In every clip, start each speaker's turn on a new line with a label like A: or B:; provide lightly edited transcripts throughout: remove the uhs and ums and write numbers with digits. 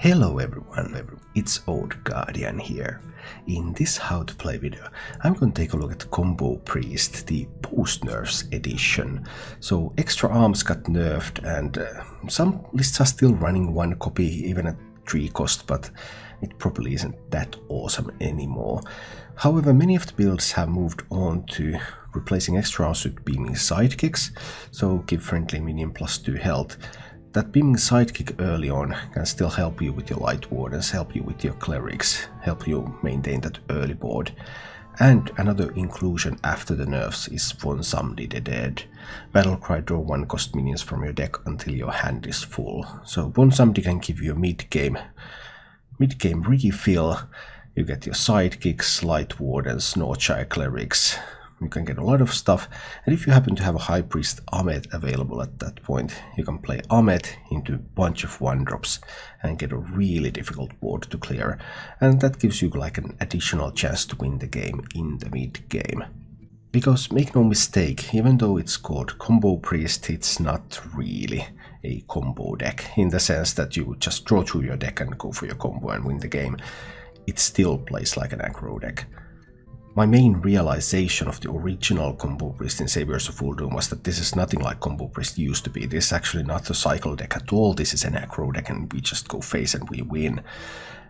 A: Hello everyone, it's Old Guardian here. In this how to play video, I'm going to take a look at Combo Priest, the post-nerfs edition. So extra arms got nerfed and some lists are still running one copy even at 3 cost, but it probably isn't that awesome anymore. However, many of the builds have moved on to replacing extra arms with beaming sidekicks, so give friendly minion +2 health. That beaming sidekick early on can still help you with your light wardens, help you with your clerics, help you maintain that early board. And another inclusion after the nerfs is Somebody the Dead. Battlecry, draw 1 cost minions from your deck until your hand is full. So Somebody can give you a mid-game refill. You get your sidekicks, light wardens, Norchai clerics. You can get a lot of stuff, and if you happen to have a High Priest Ahmed available at that point, you can play Ahmed into a bunch of 1-drops and get a really difficult board to clear, and that gives you like an additional chance to win the game in the mid-game. Because make no mistake, even though it's called Combo Priest, it's not really a combo deck, in the sense that you just draw through your deck and go for your combo and win the game. It still plays like an aggro deck. My main realization of the original Combo Priest in Saviors of Uldum was that this is nothing like Combo Priest used to be. This is actually not a cycle deck at all. This is an aggro deck and we just go face and we win.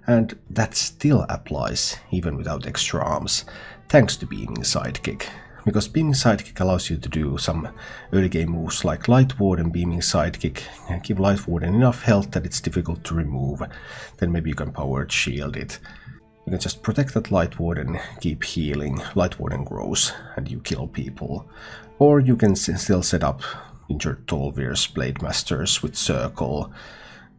A: And that still applies even without extra arms, thanks to Beaming Sidekick. Because Beaming Sidekick allows you to do some early game moves like Light Ward and Beaming Sidekick, and give Light Ward enough health that it's difficult to remove. Then maybe you can powered shield it. You can just protect that Light Warden, keep healing, Light Warden grows, and you kill people. Or you can still set up injured Tolvir's Blade Masters with Circle,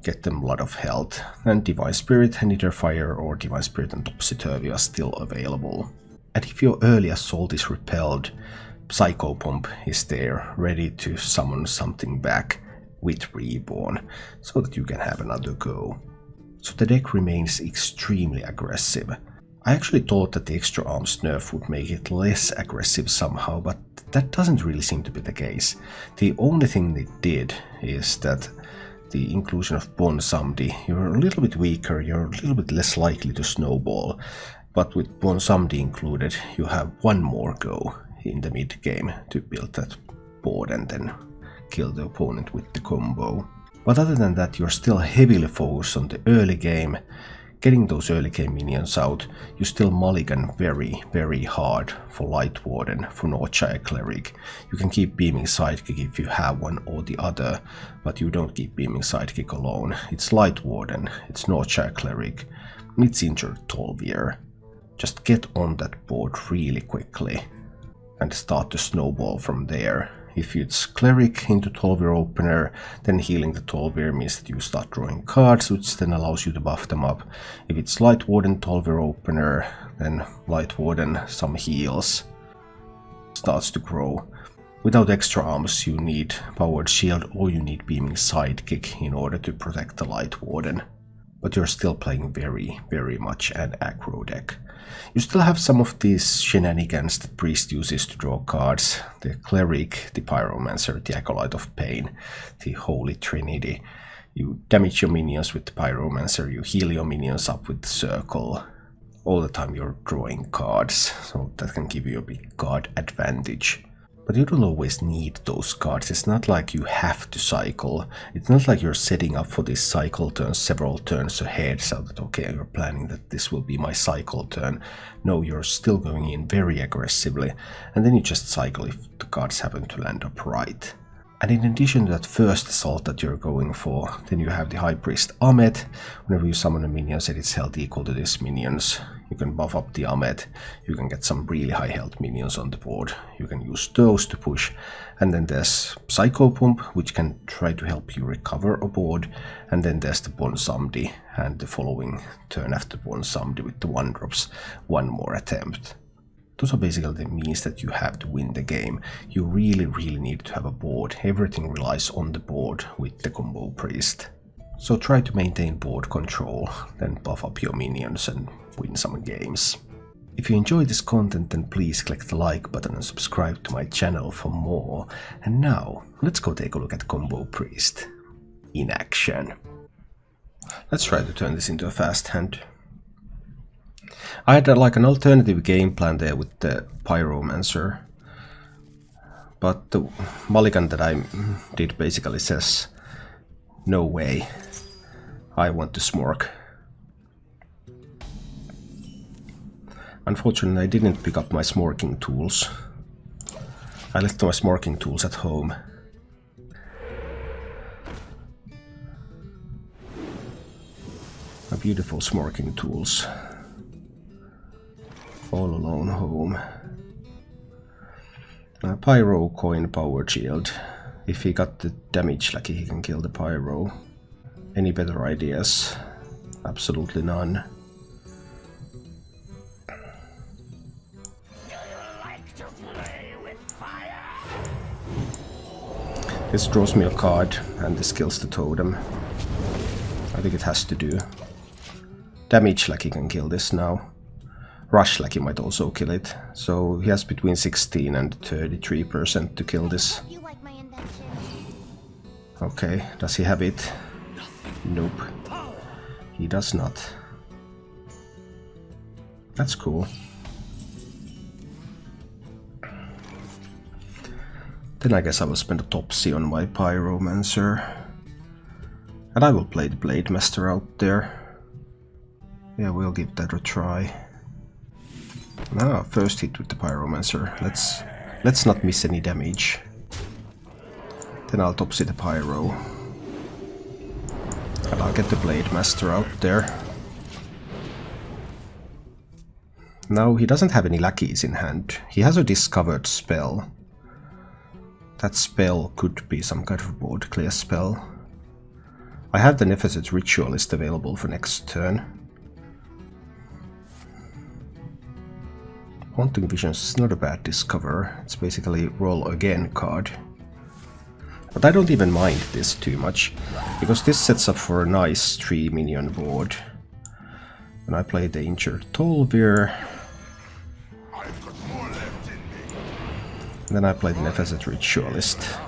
A: get them a lot of health, and Divine Spirit and either Fire or Divine Spirit and Topsy-Turvy are still available. And if your early assault is repelled, Psycho Pump is there, ready to summon something back with Reborn, so that you can have another go. So the deck remains extremely aggressive. I actually thought that the extra arms nerf would make it less aggressive somehow, but that doesn't really seem to be the case. The only thing they did is that the inclusion of Somebody, you're a little bit weaker, you're a little bit less likely to snowball, but with Somebody included, you have one more go in the mid game to build that board and then kill the opponent with the combo. But other than that, you're still heavily focused on the early game. Getting those early game minions out, you still mulligan very hard for Light Warden, for Norchai Cleric. You can keep Beaming Sidekick if you have one or the other, but you don't keep Beaming Sidekick alone. It's Light Warden, it's Norchai Cleric, and it's injured Tolvir. Just get on that board really quickly and start to snowball from there. If it's Cleric into Tolvir Opener, then healing the Tolvir means that you start drawing cards, which then allows you to buff them up. If it's Light Warden Tolvir Opener, then Light Warden some heals, starts to grow. Without extra arms, you need Powered Shield or you need Beaming Sidekick in order to protect the Light Warden. But you're still playing very much an aggro deck. You still have some of these shenanigans that Priest uses to draw cards. The Cleric, the Pyromancer, the Acolyte of Pain, the Holy Trinity. You damage your minions with the Pyromancer, you heal your minions up with the Circle. All the time you're drawing cards, so that can give you a big card advantage. But you don't always need those cards. It's not like you have to cycle. It's not like you're setting up for this cycle turn several turns ahead, so that okay, you're planning that this will be my cycle turn. No, you're still going in very aggressively, and then you just cycle if the cards happen to land up right. And in addition to that first assault that you're going for, then you have the High Priest Ahmed. Whenever you summon a minion, set its health equal to this minion's. You can buff up the Ahmed, you can get some really high health minions on the board. You can use those to push. And then there's Psycho Pump, which can try to help you recover a board. And then there's the Somebody, and the following turn after Somebody with the 1-drops, one more attempt. Those are basically the means that you have to win the game. You really need to have a board. Everything relies on the board with the Combo Priest. So try to maintain board control, then buff up your minions and win some games. If you enjoy this content, then please click the like button and subscribe to my channel for more. And now, let's go take a look at Combo Priest in action. Let's try to turn this into a fast hand. I had like an alternative game plan there with the Pyromancer, but the mulligan that I did basically says, no way, I want to smork. Unfortunately, I didn't pick up my smorking tools. I left my smorking tools at home. My beautiful smorking tools. All alone home. Pyro coin power shield. If he got the damage lucky, he can kill the pyro. Any better ideas? Absolutely none. This draws me a card, and this kills the totem. I think it has to do. Damage Lucky can kill this now. Rush Lucky might also kill it. So he has between 16 and 33% to kill this. Okay, does he have it? Nope. He does not. That's cool. Then I guess I will spend a Topsy on my Pyromancer. And I will play the Blade Master out there. Yeah, we'll give that a try. Ah, first hit with the Pyromancer. Let's not miss any damage. Then I'll Topsy the Pyro. And I'll get the Blade Master out there. Now he doesn't have any lackeys in hand. He has a discovered spell. That spell could be some kind of board clear spell. I have the Nephesed Ritualist available for next turn. Haunting Visions is not a bad discover. It's basically roll again card. But I don't even mind this too much, because this sets up for a nice 3 minion board. When I play the Injured Tolvir, then I play the Nephesed Ritualist.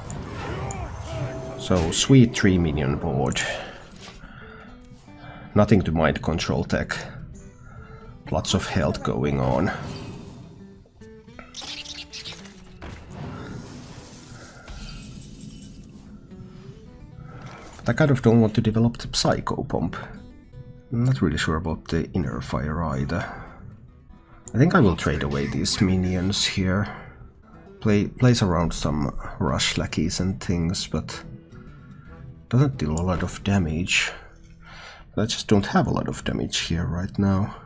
A: So sweet 3 minion board. Nothing to mind control tech. Lots of health going on. I kind of don't want to develop the Psycho Pump. I'm not really sure about the Inner Fire either. I think I will trade away these minions here. Plays around some rush lackeys and things, but doesn't deal a lot of damage. But I just don't have a lot of damage here right now.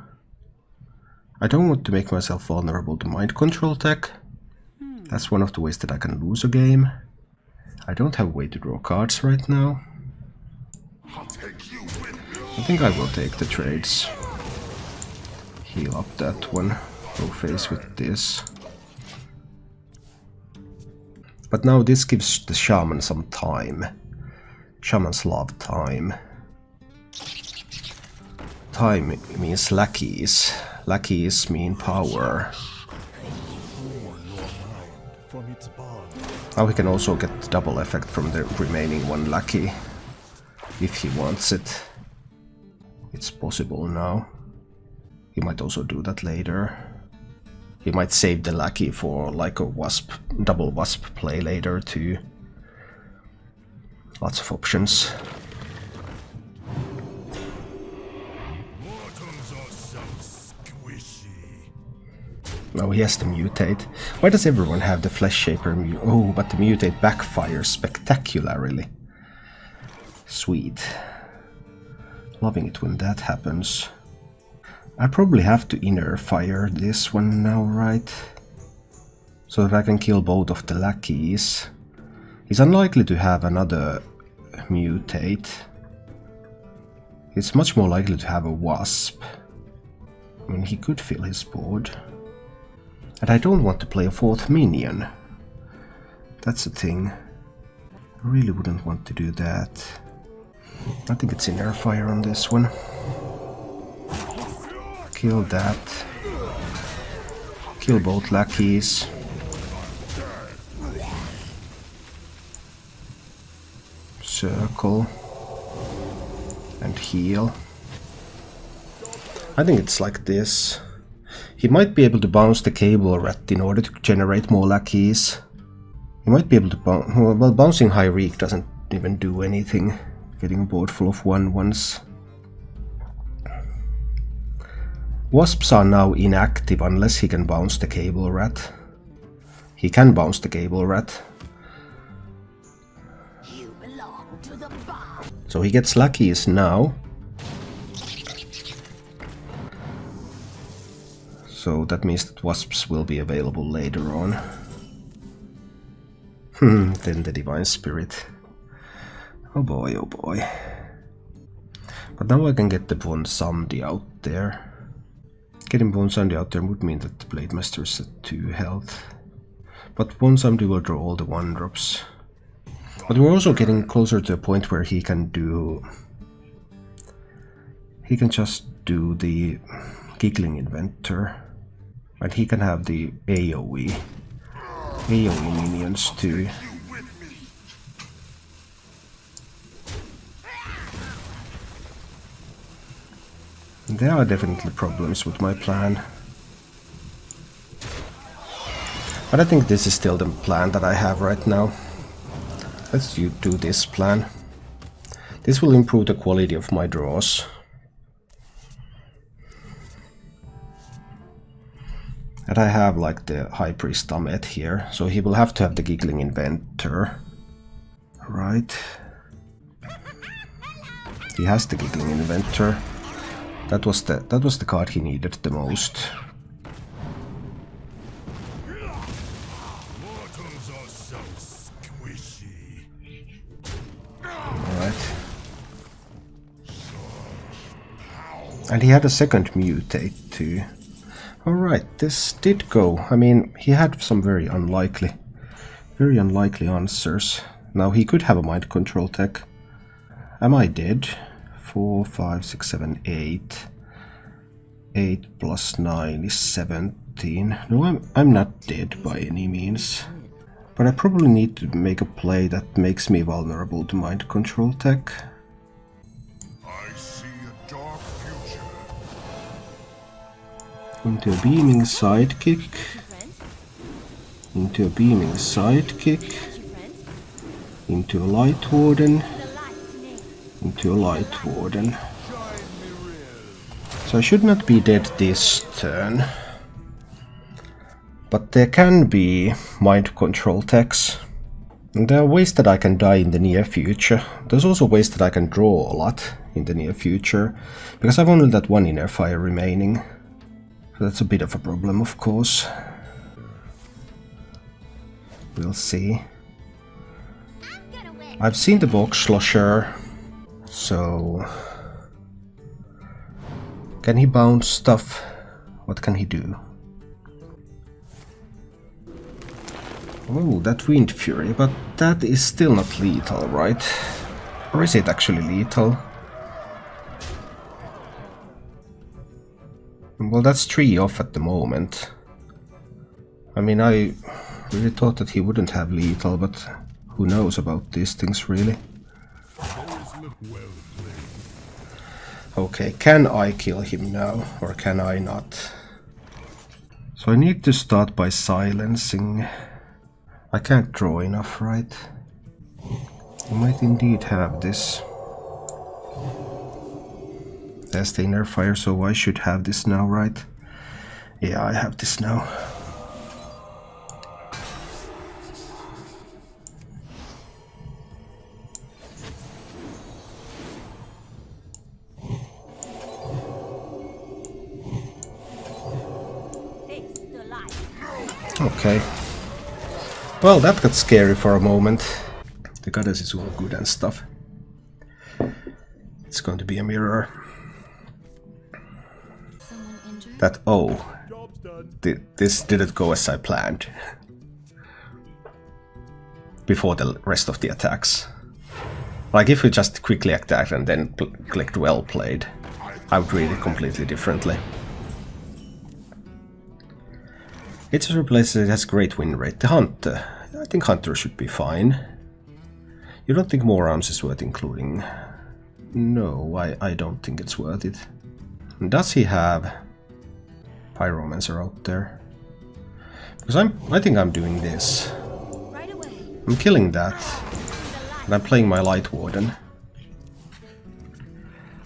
A: I don't want to make myself vulnerable to mind control tech. That's one of the ways that I can lose a game. I don't have a way to draw cards right now. I think I will take the trades. Heal up that one. Go face with this. But now this gives the Shaman some time. Shamans love time. Time means lackeys. Lackeys mean power. Now he can also get the double effect from the remaining one lackey. If he wants it. It's possible now. He might also do that later. He might save the lackey for like a wasp, double wasp play later too. Lots of options. Now he has to mutate. Why does everyone have the Flesh Shaper Oh, but the mutate backfires spectacularly. Sweet. Loving it when that happens. I probably have to Inner Fire this one now, right? So that I can kill both of the lackeys. He's unlikely to have another mutate. He's much more likely to have a wasp. I mean, he could fill his board. And I don't want to play a 4th minion. That's the thing. I really wouldn't want to do that. I think it's Inner Fire on this one. Kill that. Kill both lackeys. Circle. and heal. I think it's like this. He might be able to bounce the cable rat in order to generate more lackeys. He might be able to bounce... Well, bouncing high reek doesn't even do anything. Getting a board full of 1/1s. Wasps are now inactive unless he can bounce the cable rat. He can bounce the cable rat. So he gets lackeys now. So that means that wasps will be available later on. Then the Divine Spirit. Oh boy, oh boy. But now I can get the Von Samdi out there. Getting Von Samdi out there would mean that the Blade Master is at 2 health. But Von Samdi will draw all the 1-drops. But we're also getting closer to a point where he can do... He can just do the Giggling Inventor. And he can have the AoE minions too. There are definitely problems with my plan. But I think this is still the plan that I have right now. Let's do this plan. This will improve the quality of my draws. And I have like the High Priest Amet here, so he will have to have the Giggling Inventor. Right. He has the Giggling Inventor. That was the card he needed the most. Alright. And he had a second mutate too. Alright, this did go. I mean, he had some very unlikely answers. Now he could have a mind control tech. Am I dead? 4, 5, 6, 7, 8. 8 plus 9 is 17. No, I'm not dead by any means. But I probably need to make a play that makes me vulnerable to mind control tech. Into a beaming sidekick. Into a beaming sidekick. Into a light warden. Into a light warden. So I should not be dead this turn. But there can be mind control techs. And there are ways that I can die in the near future. There's also ways that I can draw a lot in the near future. Because I've only that 1 inner fire remaining. So that's a bit of a problem, of course. We'll see. I've seen the Boxslosher. So... Can he bounce stuff? What can he do? Oh, that Wind Fury, but that is still not lethal, right? Or is it actually lethal? Well, that's 3 off at the moment. I mean, I really thought that he wouldn't have lethal, but who knows about these things, really? Okay, can I kill him now, or can I not? So I need to start by silencing. I can't draw enough, right? I might indeed have this. There's the inner fire, so I should have this now, right? Yeah, I have this now. Okay. Well, that got scary for a moment. The goddess is all good and stuff. It's going to be a mirror. That, oh, this didn't go as I planned. Before the rest of the attacks. Like, if we just quickly attacked and then clicked well played, I would read it completely differently. It just replaces it has great win rate. The Hunter, I think Hunter should be fine. You don't think more arms is worth including? No, I don't think it's worth it. Does he have Pyromancer out there? Because I think I'm doing this. I'm killing that. And I'm playing my Light Warden.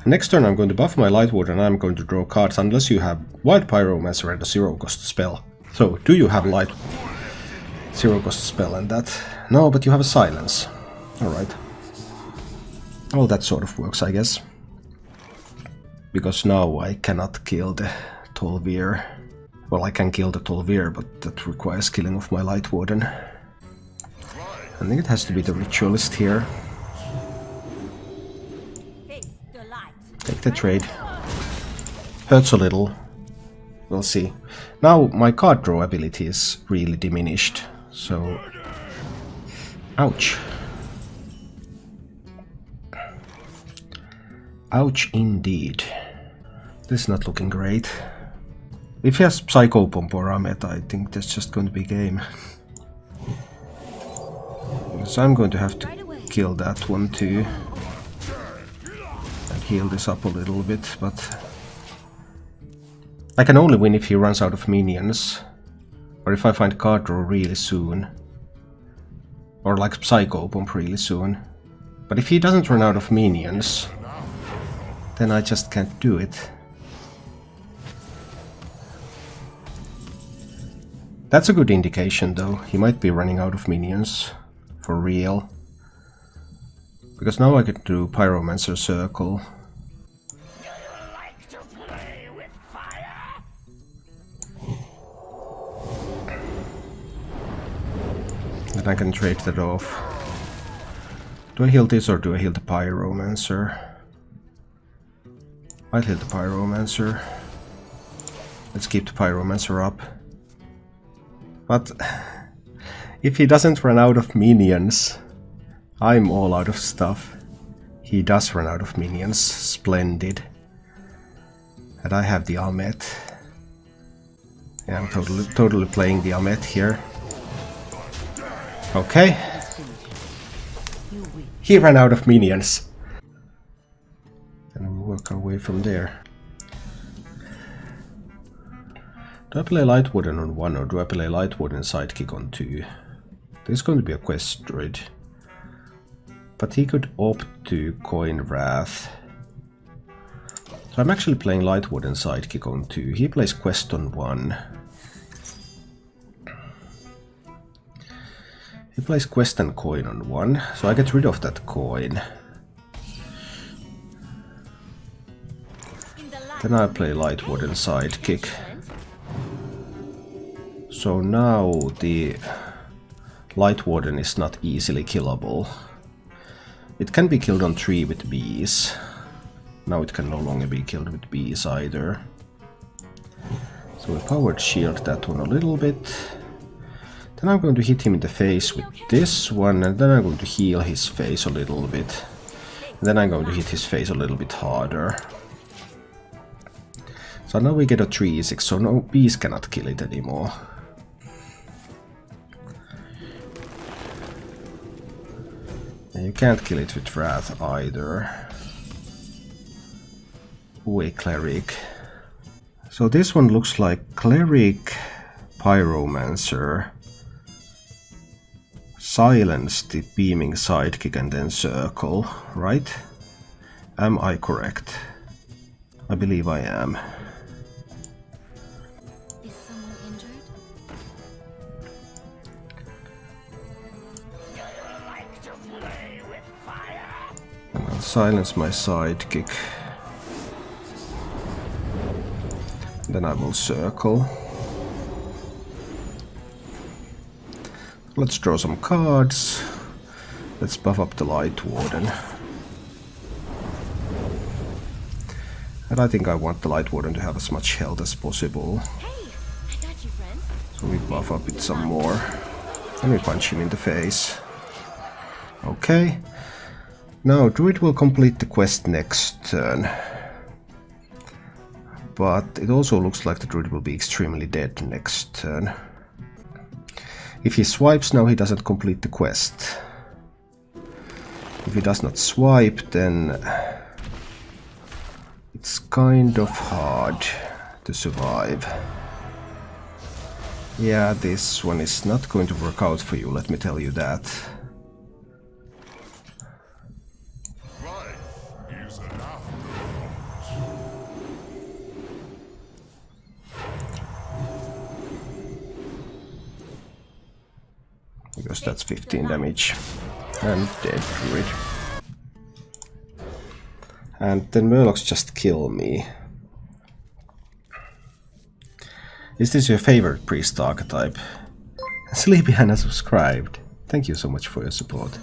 A: Next turn I'm going to buff my Light Warden and I'm going to draw cards unless you have Wild Pyromancer and a 0-cost spell. So, do you have Light 0-cost spell and that? No, but you have a Silence. Alright. Well, that sort of works, I guess. Because now I cannot kill the Tol'vir. Well, I can kill the Tol'vir, but that requires killing of my Light Warden. I think it has to be the Ritualist here. Take the trade. Hurts a little. We'll see. Now my card draw ability is really diminished, so... Ouch. Ouch indeed. This is not looking great. If he has Psychopomp or Amet, I think that's just going to be game. So I'm going to have to kill that one too. And heal this up a little bit, but... I can only win if he runs out of minions. Or if I find card draw really soon. Or like Psychopomp really soon. But if he doesn't run out of minions, then I just can't do it. That's a good indication though. He might be running out of minions. For real. Because now I can do Pyromancer Circle. Then I can trade that off. Do I heal this or do I heal the Pyromancer? I'll heal the Pyromancer. Let's keep the Pyromancer up. But if he doesn't run out of minions, I'm all out of stuff. He does run out of minions. Splendid. And I have the Amet. Yeah, I'm totally playing the Amet here. Okay. He ran out of minions. Then we'll work our way from there. Do I play Light Warden on 1 or do I play Light Warden Sidekick on 2? There's going to be a quest druid. But he could opt to coin Wrath. So I'm actually playing Light Warden Sidekick on 2. He plays quest on 1. He plays quest and coin on 1, so I get rid of that coin. Then I play Light Warden Sidekick. So now the Light Warden is not easily killable. It can be killed on 3 with bees. Now it can no longer be killed with bees either. So we powered shield that one a little bit. Then I'm going to hit him in the face with this one, and then I'm going to heal his face a little bit. And then I'm going to hit his face a little bit harder. So now we get a 3-6, so no bees cannot kill it anymore. And you can't kill it with Wrath either. Ooh, a Cleric. So this one looks like Cleric, Pyromancer, Silence the Beaming Sidekick and then Circle, right? Am I correct? I believe I am.
B: Is someone injured?
A: And I'll silence my Sidekick. Then I will Circle. Let's draw some cards. Let's buff up the Light Warden. And I think I want the Light Warden to have as much health as possible.
B: Hey, I got you, friend.
A: So we buff up it some more. And we punch him in the face. Okay. Now Druid will complete the quest next turn. But it also looks like the Druid will be extremely dead next turn. If he swipes now, he doesn't complete the quest. If he does not swipe, then It's kind of hard to survive. Yeah, this one is not going to work out for you, let me tell you that. Because that's 15 damage. And dead druid. And then Murlocs just kill me. Is this your favorite priest archetype? Sleepy Hannah subscribed. Thank you so much for your support.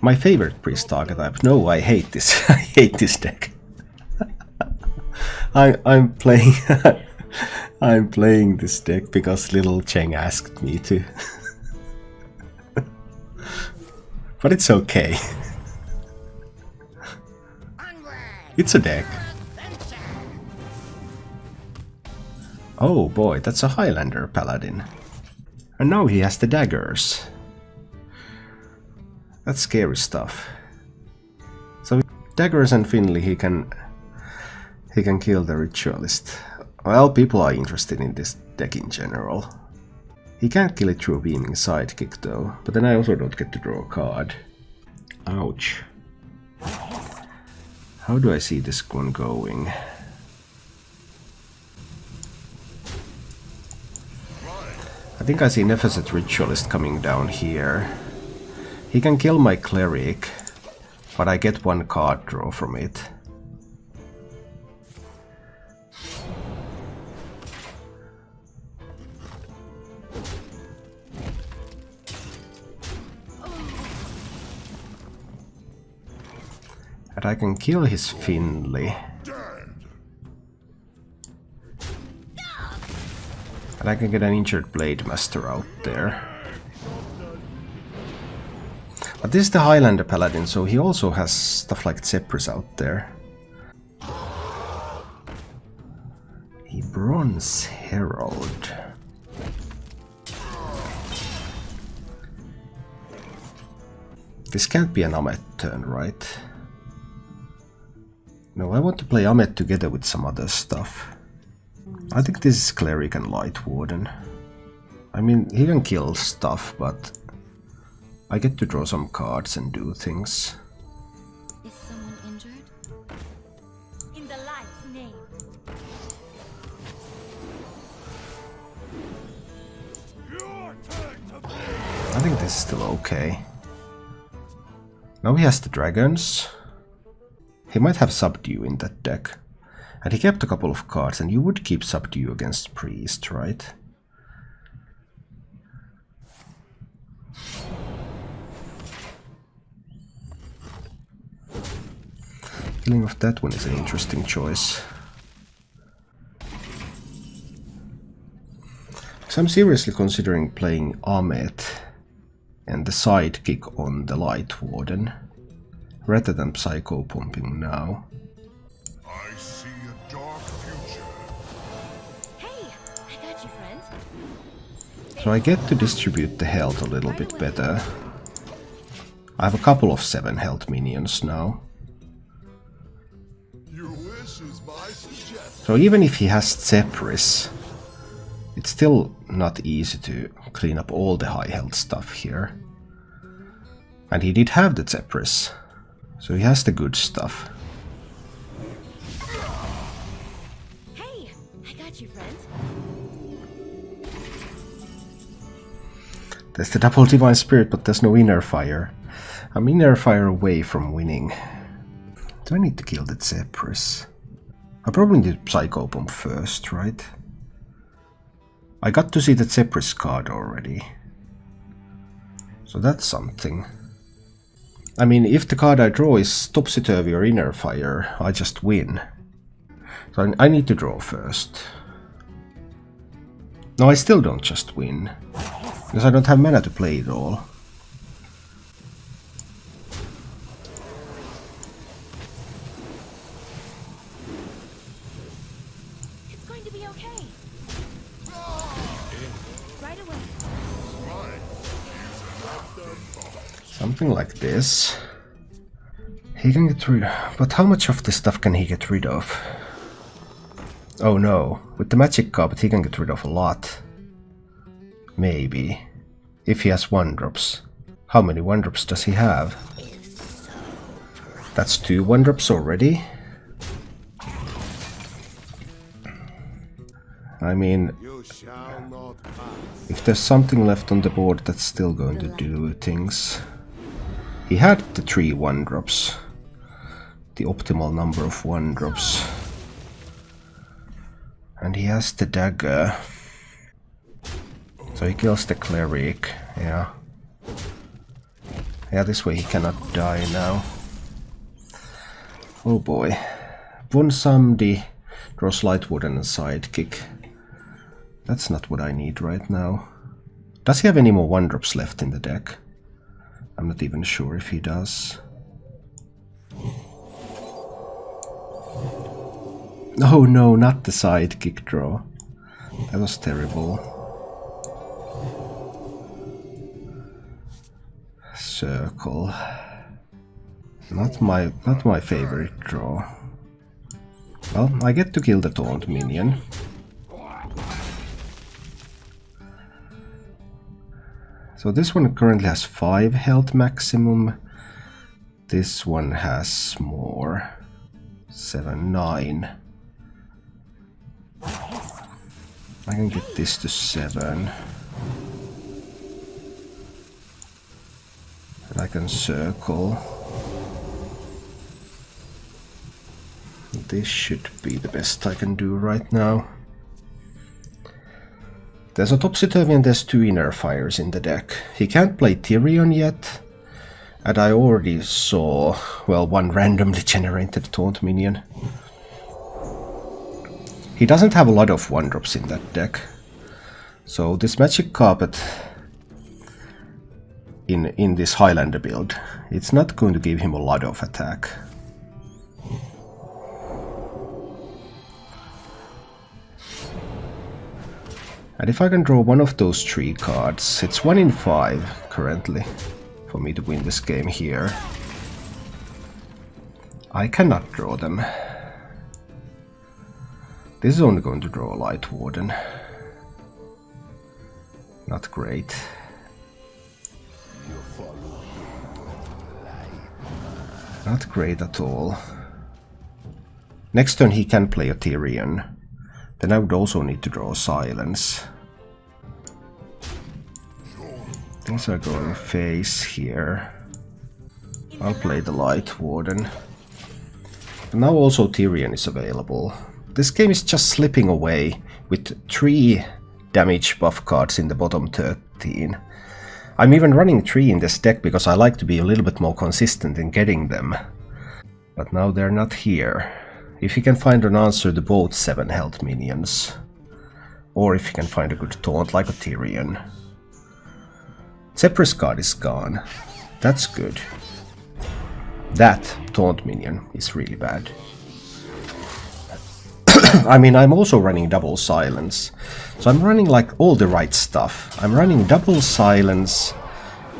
A: My favorite priest archetype? No, I hate this. I hate this deck. I'm playing I'm playing this deck because little Cheng asked me to. But it's okay. It's a deck. Oh boy, that's a Highlander paladin. And now he has the daggers. That's scary stuff. So with daggers and Finley he can kill the ritualist. Well, people are interested in this deck in general. He can't kill it through a beaming sidekick though, but then I also don't get to draw a card. Ouch. How do I see this one going? I think I see Nepheset Ritualist coming down here. He can kill my cleric, but I get one card draw from it. And I can kill his Finley. And I can get an injured Blade Master out there. But this is the Highlander Paladin, so he also has stuff like Zephyrus out there. A Bronze Herald. This can't be an Amet turn, right? No, I want to play Amet together with some other stuff. I think this is Cleric and Light Warden. I mean, he can kill stuff, but I get to draw some cards and do things.
B: Is someone injured? In the light's name.
A: I think this is still okay. Now he has the dragons. He might have Subdue in that deck. And he kept a couple of cards, and you would keep Subdue against Priest, right? Killing of that one is an interesting choice. So I'm seriously considering playing Amet and the sidekick on the Light Warden, rather than Psycho Pumping now.
C: I see a dark future.
B: Hey, I got you, friend.
A: So I get to distribute the health a little bit better. I have a couple of 7 health minions now.
C: Your wish is my suggestion.
A: So even if he has Zephyrus, it's still not easy to clean up all the high health stuff here. And he did have the Zephyrus, so he has the good stuff.
B: Hey, I got you, friend.
A: There's the double Divine Spirit, but there's no Inner Fire. I'm Inner Fire away from winning. Do I need to kill the Zephyrus? I probably need to Psycho Pump first, right? I got to see the Zephyrus card already. So that's something. I mean, if the card I draw is Topsy-Turvy or Inner Fire, I just win. So I need to draw first. No, I still don't just win. Because I don't have mana to play it all.
B: It's going to be okay. Right away.
A: Something like this. He can get rid, but how much of this stuff can he get rid of? Oh no, with the magic carpet he can get rid of a lot. Maybe. If he has 1-drops. How many 1-drops does he have? That's 2 1-drops already. I mean, if there's something left on the board that's still going to do things. He had the 3 1-drops. The optimal number of 1-drops. And he has the dagger. So he kills the cleric, yeah. Yeah, this way he cannot die now. Oh boy. Von Samdi draws Lightwood and a sidekick. That's not what I need right now. Does he have any more 1-drops left in the deck? I'm not even sure if he does. Oh no, not the sidekick draw. That was terrible. Circle. Not my favorite draw. Well, I get to kill the taunt minion. So this one currently has 5 health maximum. This one has more. 7, 9. I can get this to 7. And I can circle. This should be the best I can do right now. There's a Topsy-Turvy and there's 2 Inner Fires in the deck. He can't play Tyrion yet. And I already saw, well, 1 randomly generated taunt minion. He doesn't have a lot of 1-drops in that deck. So this magic carpet in this Highlander build, it's not going to give him a lot of attack. And if I can draw one of those 3 cards, it's 1 in 5 currently for me to win this game here. I cannot draw them. This is only going to draw a Light Warden. Not great. Not great at all. Next turn he can play a Tyrion. Then I would also need to draw Silence. Things are going face here. I'll play the Light Warden. And now also Tyrion is available. This game is just slipping away with 3 damage buff cards in the bottom 13. I'm even running 3 in this deck because I like to be a little bit more consistent in getting them. But now they're not here. If you can find an answer to both 7 health minions, or if you can find a good taunt like a Tyrion. Zephyr's card is gone. That's good. That taunt minion is really bad. I mean, I'm also running double silence. So I'm running like all the right stuff. I'm running double silence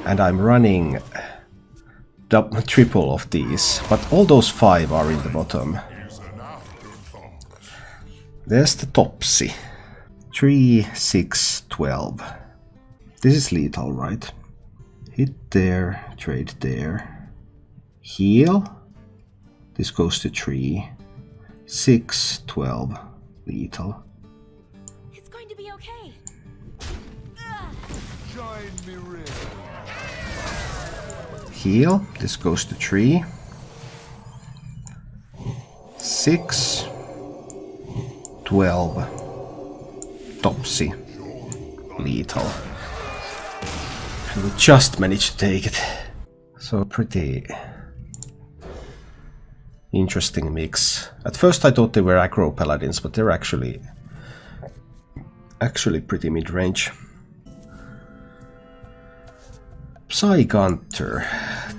A: and I'm running triple of these. But all those 5 are in the bottom. There's the Topsy. 3, 6, 12. This is lethal, right? Hit there, trade there. Heal. This goes to 3. 6, 12. Lethal.
B: It's going to be okay.
A: Heal. This goes to 3. 6. 12. Topsy. Lethal. And we just managed to take it. So pretty interesting mix. At first I thought they were aggro paladins, but they're actually pretty mid-range. Psy Gunter,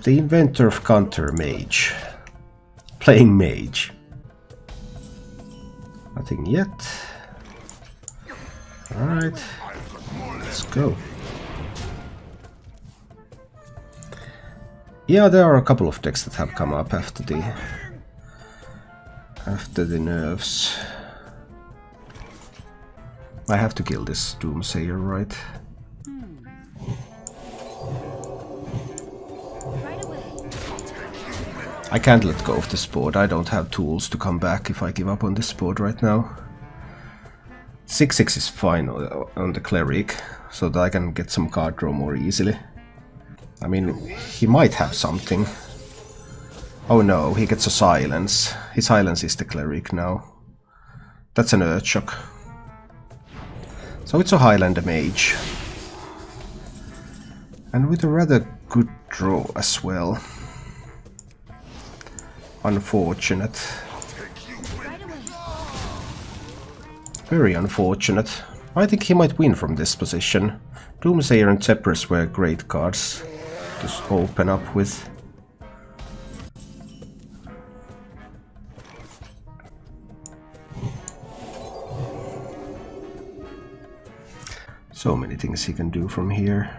A: the inventor of counter mage. Playing mage. Nothing yet. Alright, let's go. Yeah, there are a couple of decks that have come up after the nerfs. I have to kill this Doomsayer, right?
B: Right away.
A: I can't let go of this board. I don't have tools to come back if I give up on this board right now. 6/6 is fine on the cleric, so that I can get some card draw more easily. I mean, he might have something. Oh no, he gets a silence. His silence is the cleric now. That's an Earthshock. So it's a Highlander mage. And with a rather good draw as well. Unfortunate. Very unfortunate. I think he might win from this position. Doomsayer and Zephyrus were great cards to open up with. So many things he can do from here.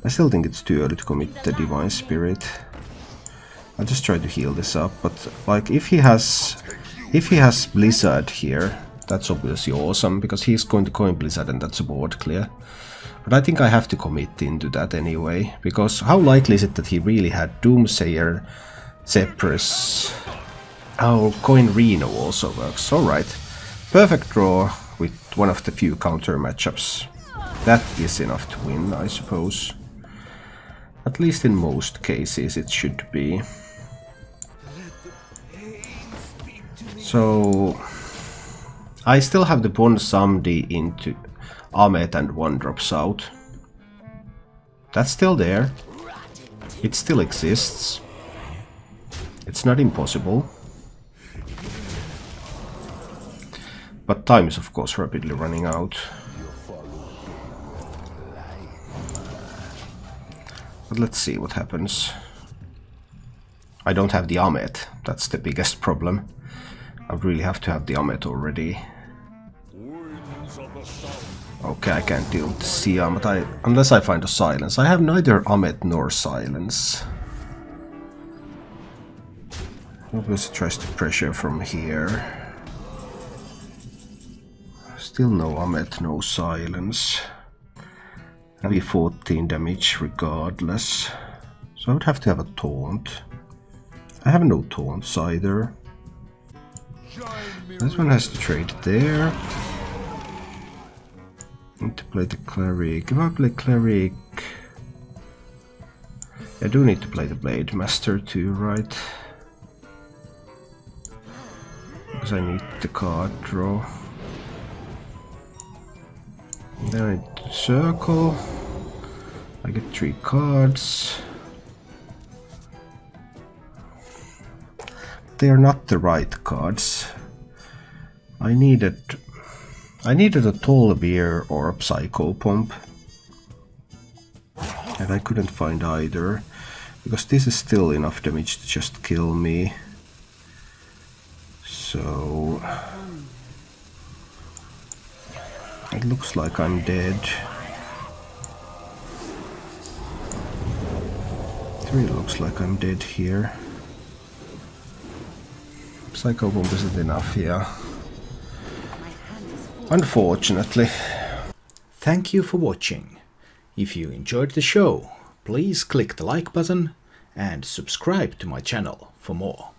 A: I still think it's too early to commit the Divine Spirit. I'll just try to heal this up, but like if he has Blizzard here, that's obviously awesome, because he's going to coin Blizzard and that's a board clear. But I think I have to commit into that anyway, because how likely is it that he really had Doomsayer, Zephyrus? Oh, coin Reno also works, alright. Perfect draw with one of the few counter matchups. That is enough to win, I suppose. At least in most cases it should be. So I still have the Bond Samdi into Ahmet and one drops out. That's still there. It still exists. It's not impossible. But time is of course rapidly running out. But let's see what happens. I don't have the Ahmet, that's the biggest problem. I really have to have the Ahmet already. Okay, I can't deal with the Siam, but unless I find a silence. I have neither Ahmet nor silence. Obviously tries to pressure from here. Still no Ahmet, no silence. Heavy 14 damage regardless. So I would have to have a taunt. I have no taunts either. This one has to trade there. Need to play the cleric. If I play cleric, I do need to play the blade master too, right? Because I need the card draw. Then I need to circle. I get 3 cards. They are not the right cards. I needed a Tolbeer or a Psychopomp, and I couldn't find either, because this is still enough damage to just kill me. So it looks like I'm dead. It really looks like I'm dead here. Psychopomp isn't enough, yeah. Unfortunately.
D: Thank you for watching. If you enjoyed the show, please click the like button and subscribe to my channel for more.